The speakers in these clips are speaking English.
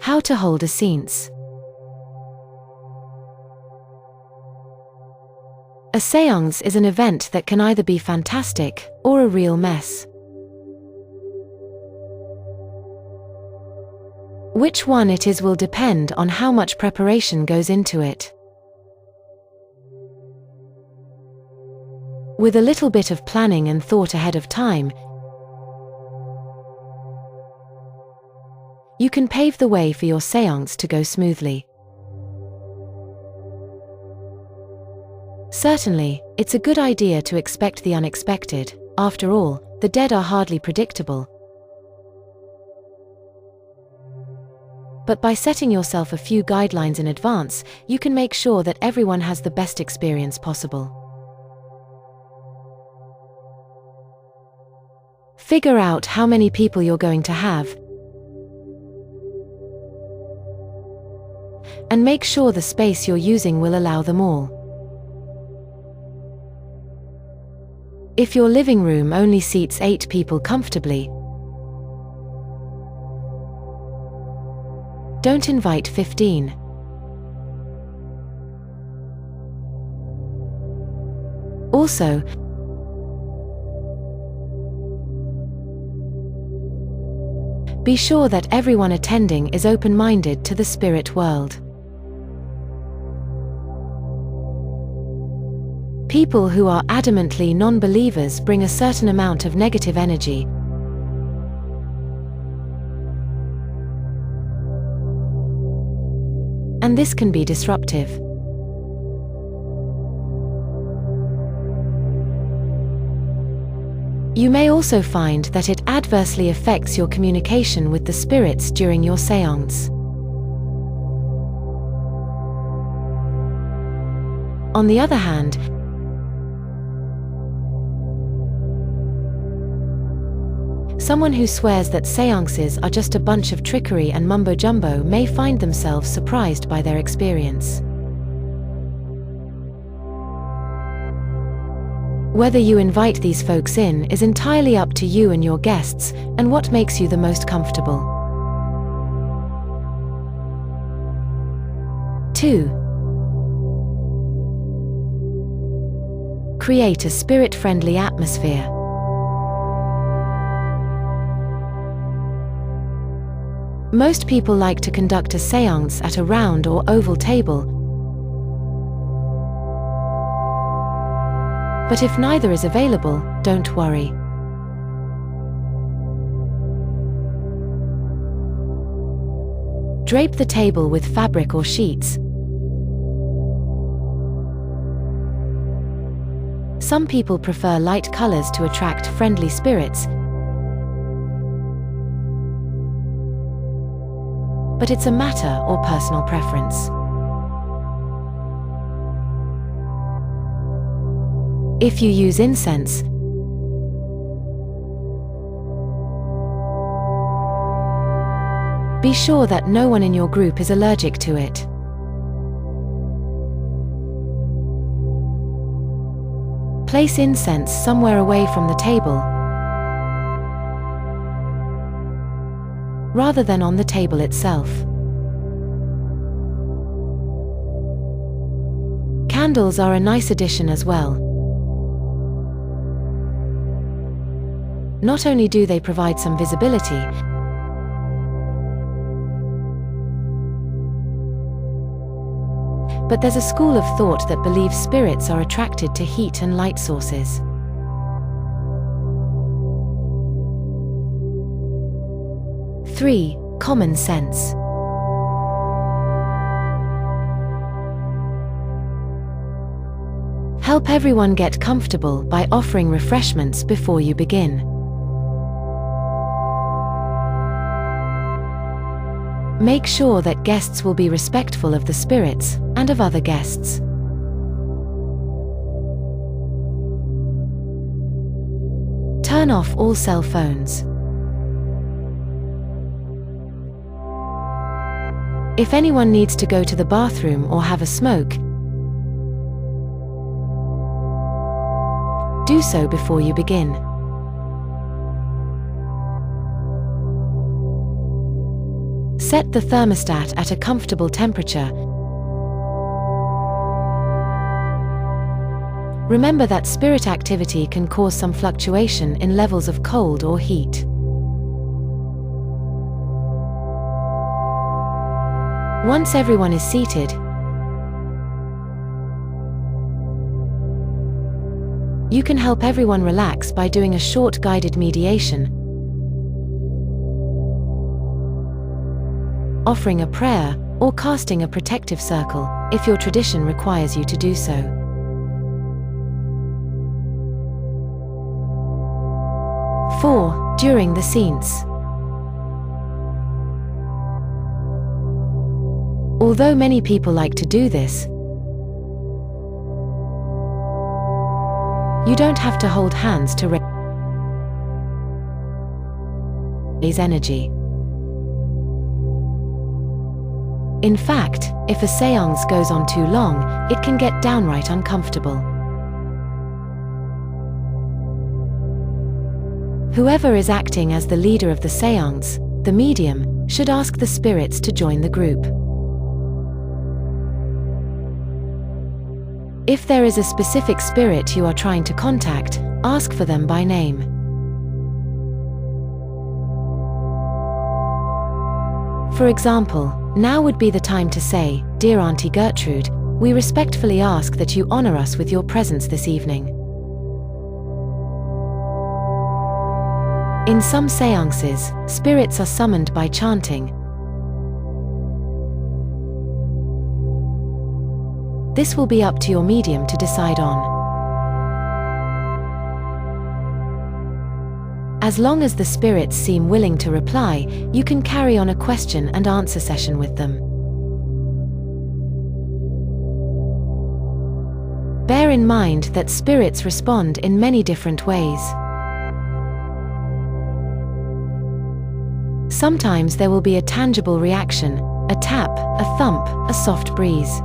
How to hold a séance. A séance is an event that can either be fantastic or a real mess. Which one it is will depend on how much preparation goes into it. With a little bit of planning and thought ahead of time, you can pave the way for your séance to go smoothly. Certainly, it's a good idea to expect the unexpected. After all, the dead are hardly predictable. But by setting yourself a few guidelines in advance, you can make sure that everyone has the best experience possible. Figure out how many people you're going to have, and make sure the space you're using will allow them all. If your living room only seats 8 people comfortably, don't invite 15. Also, be sure that everyone attending is open-minded to the spirit world. People who are adamantly non-believers bring a certain amount of negative energy. And this can be disruptive. You may also find that it adversely affects your communication with the spirits during your séance. On the other hand, someone who swears that séances are just a bunch of trickery and mumbo-jumbo may find themselves surprised by their experience. Whether you invite these folks in is entirely up to you and your guests, and what makes you the most comfortable. 2. Create a spirit-friendly atmosphere. Most people like to conduct a séance at a round or oval table, but if neither is available, don't worry. Drape the table with fabric or sheets. Some people prefer light colors to attract friendly spirits, but it's a matter or personal preference. If you use incense, be sure that no one in your group is allergic to it. Place incense somewhere away from the table, rather than on the table itself. Candles are a nice addition as well. Not only do they provide some visibility, but there's a school of thought that believes spirits are attracted to heat and light sources. 3. Common sense. Help everyone get comfortable by offering refreshments before you begin. Make sure that guests will be respectful of the spirits and of other guests. Turn off all cell phones. If anyone needs to go to the bathroom or have a smoke, do so before you begin. Set the thermostat at a comfortable temperature. Remember that spirit activity can cause some fluctuation in levels of cold or heat. Once everyone is seated, you can help everyone relax by doing a short guided mediation, offering a prayer, or casting a protective circle, if your tradition requires you to do so. During the séance. Although many people like to do this, you don't have to hold hands to raise energy. In fact, if a séance goes on too long, it can get downright uncomfortable. Whoever is acting as the leader of the séance, the medium, should ask the spirits to join the group. If there is a specific spirit you are trying to contact, ask for them by name. For example, now would be the time to say, "Dear Auntie Gertrude, we respectfully ask that you honor us with your presence this evening." In some séances, spirits are summoned by chanting. This will be up to your medium to decide on. As long as the spirits seem willing to reply, you can carry on a question and answer session with them. Bear in mind that spirits respond in many different ways. Sometimes there will be a tangible reaction, a tap, a thump, a soft breeze.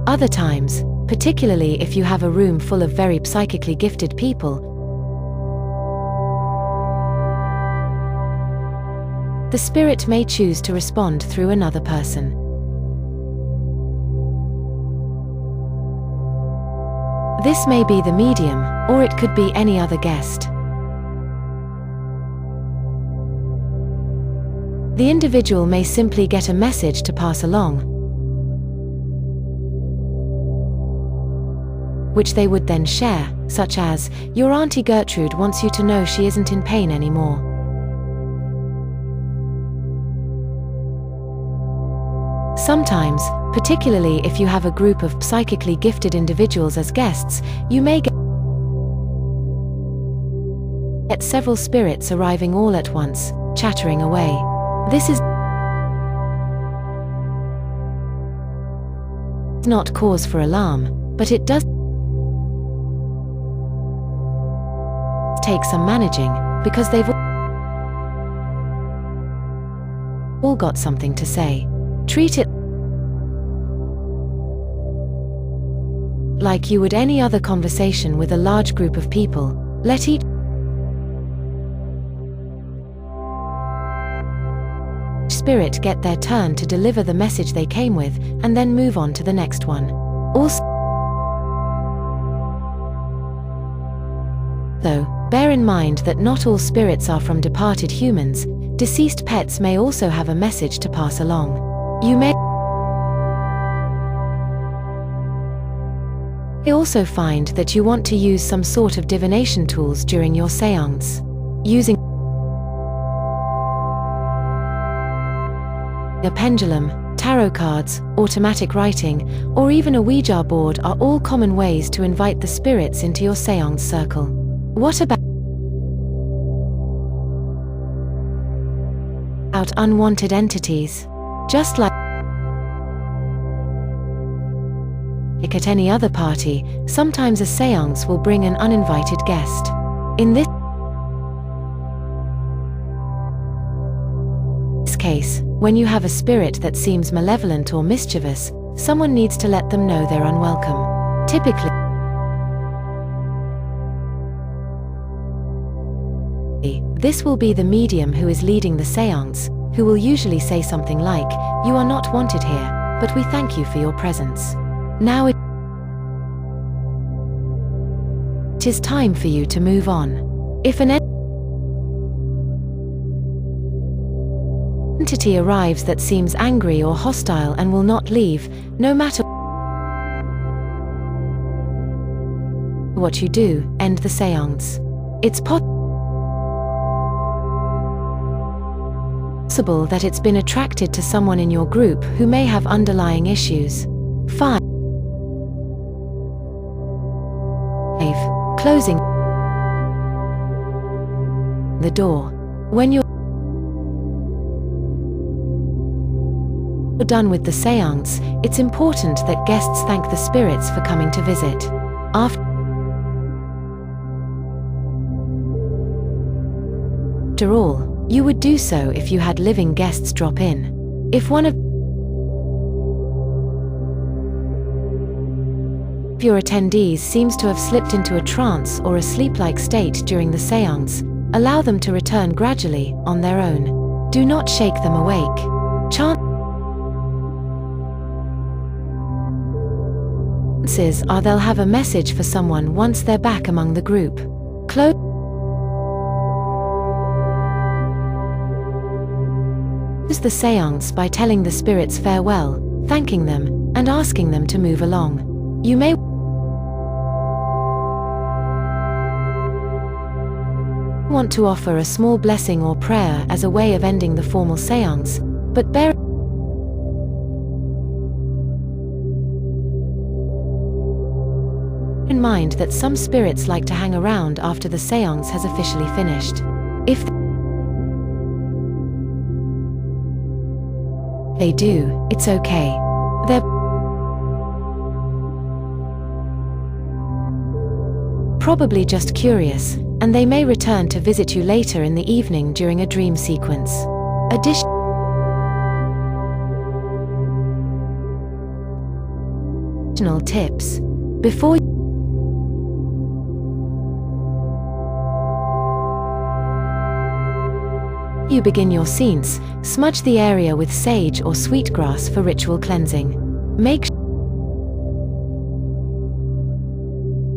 Other times, particularly if you have a room full of very psychically gifted people, the spirit may choose to respond through another person. This may be the medium, or it could be any other guest. The individual may simply get a message to pass along, which they would then share, such as, "Your Auntie Gertrude wants you to know she isn't in pain anymore." Sometimes, particularly if you have a group of psychically gifted individuals as guests, you may get several spirits arriving all at once, chattering away. This is not cause for alarm, but it does take some managing, because they've all got something to say. Treat it like you would any other conversation with a large group of people. Let each spirit get their turn to deliver the message they came with, and then move on to the next one. Also, though, bear in mind that not all spirits are from departed humans. Deceased pets may also have a message to pass along. You may also find that you want to use some sort of divination tools during your séance. Using a pendulum, tarot cards, automatic writing, or even a Ouija board are all common ways to invite the spirits into your séance circle. What about unwanted entities? Just like at any other party, sometimes a séance will bring an uninvited guest. In this case, when you have a spirit that seems malevolent or mischievous, someone needs to let them know they're unwelcome. Typically, This will be the medium who is leading the séance, who will usually say something like, "You are not wanted here, but we thank you for your presence. Now it is time for you to move on." If an entity arrives that seems angry or hostile and will not leave, no matter what you do, end the séance. It's possible that it's been attracted to someone in your group who may have underlying issues. 5. Closing the door. When you're done with the séance, it's important that guests thank the spirits for coming to visit. After all, you would do so if you had living guests drop in. If one of your attendees seems to have slipped into a trance or a sleep-like state during the séance, allow them to return gradually, on their own. Do not shake them awake. Chances are they'll have a message for someone once they're back among the group. Close the séance by telling the spirits farewell, thanking them, and asking them to move along. You may want to offer a small blessing or prayer as a way of ending the formal séance, but bear in mind that some spirits like to hang around after the séance has officially finished. If they do, it's okay. They're probably just curious, and they may return to visit you later in the evening during a dream sequence. Additional tips. Before you begin your séance, smudge the area with sage or sweetgrass for ritual cleansing. Make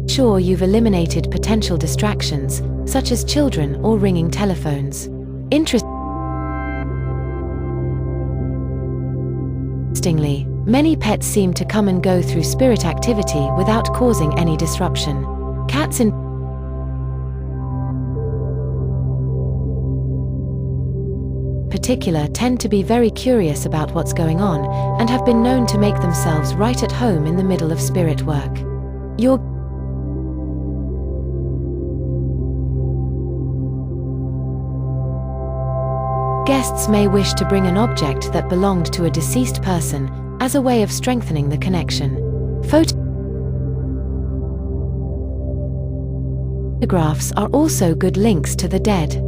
sure you've eliminated potential distractions, such as children or ringing telephones. Interestingly, many pets seem to come and go through spirit activity without causing any disruption. Cats in particular tend to be very curious about what's going on, and have been known to make themselves right at home in the middle of spirit work. Your guests may wish to bring an object that belonged to a deceased person, as a way of strengthening the connection. Photographs are also good links to the dead.